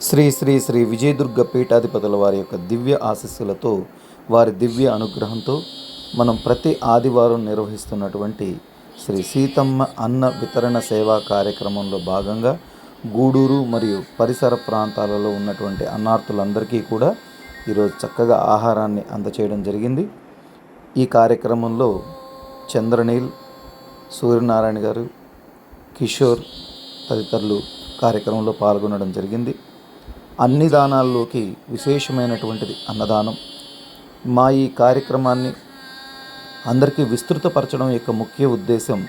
శ్రీ శ్రీ శ్రీ విజయదుర్గ పీఠాధిపతుల వారి యొక్క దివ్య ఆశీస్సులతో, వారి దివ్య అనుగ్రహంతో మనం ప్రతి ఆదివారం నిర్వహిస్తున్నటువంటి శ్రీ సీతమ్మ అన్న వితరణ సేవా కార్యక్రమంలో భాగంగా గూడూరు మరియు పరిసర ప్రాంతాలలో ఉన్నటువంటి అన్నార్థులందరికీ కూడా ఈరోజు చక్కగా ఆహారాన్ని అందచేయడం జరిగింది. ఈ కార్యక్రమంలో చంద్రనీల్, సూర్యనారాయణ గారు, కిషోర్ తదితరులు కార్యక్రమంలో పాల్గొనడం జరిగింది. అన్ని దానాల్లోకి విశేషమైనటువంటిది అన్నదానం. మా ఈ కార్యక్రమాన్ని అందరికీ విస్తృతపరచడం యొక్క ముఖ్య ఉద్దేశం,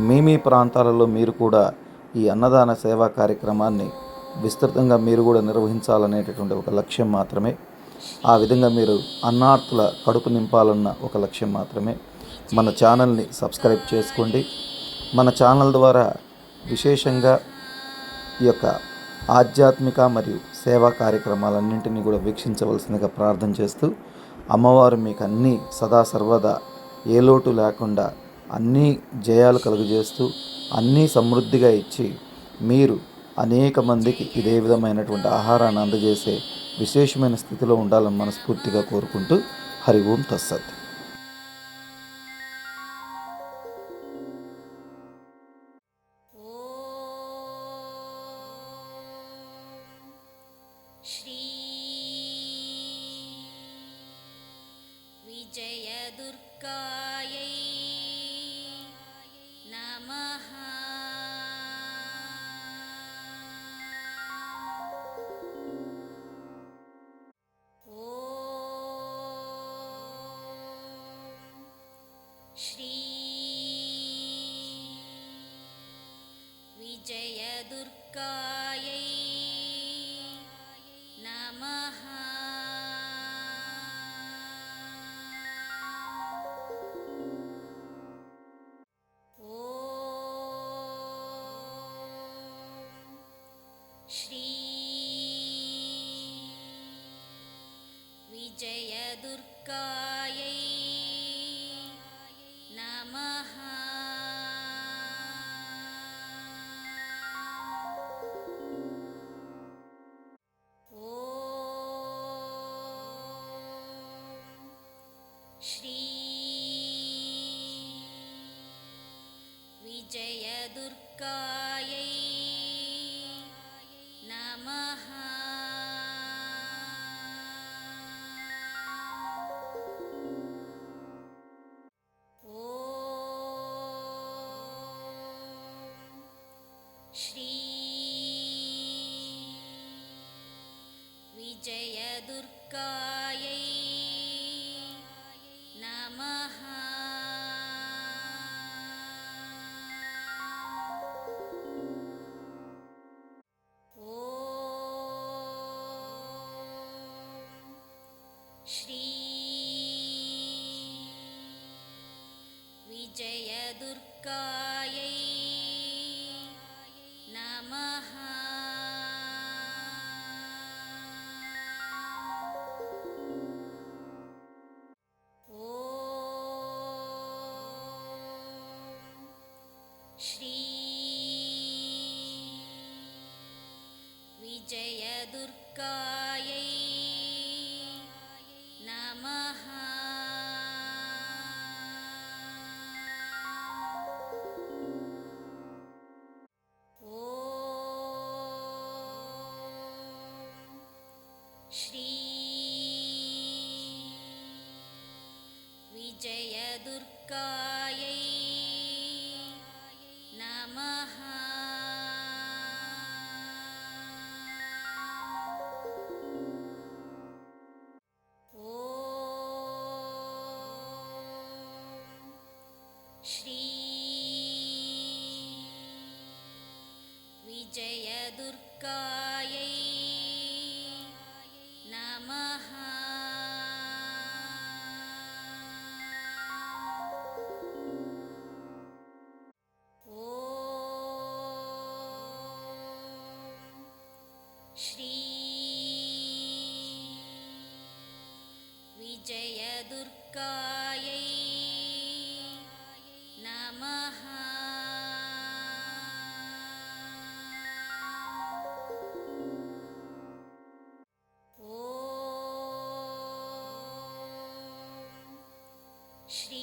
మీ ప్రాంతాలలో మీరు కూడా ఈ అన్నదాన సేవా కార్యక్రమాన్ని విస్తృతంగా మీరు కూడా నిర్వహించాలనేటటువంటి ఒక లక్ష్యం మాత్రమే. ఆ విధంగా మీరు అన్నార్థుల కడుపు నింపాలన్న ఒక లక్ష్యం మాత్రమే. మన ఛానల్ని సబ్స్క్రైబ్ చేసుకోండి. మన ఛానల్ ద్వారా విశేషంగా ఈ యొక్క ఆధ్యాత్మిక మరియు సేవా కార్యక్రమాలన్నింటినీ కూడా వీక్షించవలసిందిగా ప్రార్థన చేస్తూ, అమ్మవారు మీకు అన్నీ సదా సర్వదా ఏ లోటు లేకుండా అన్నీ జయాలు కలుగజేస్తూ అన్నీ సమృద్ధిగా ఇచ్చి మీరు అనేక మందికి ఇదే విధమైనటువంటి ఆహారాన్ని అందజేసే విశేషమైన స్థితిలో ఉండాలని మనస్ఫూర్తిగా కోరుకుంటూ, హరి ఓం తస్సత్. श्री विजयदुर्गायै नमः। ॐ श्री विजयदुर्गायै नमः। ॐ श्री विजयदुर्गायै नमः। श्री विजयदुर्गायै नमः। ॐ श्री विजयदुर्गायै नमः। ॐ श्री विजयदुर्गायै नमः। ॐ श्री विजयदुर्गायै नमः। ॐ श्री विजयदुर्गायै नमः। ॐ श्री विजयदुर्गायै नमः। ॐ श्री विजयदुर्गायै नमः। ॐ श्री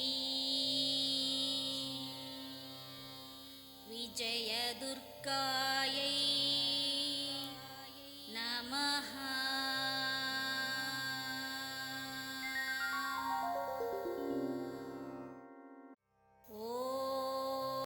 विजयदुर्गायै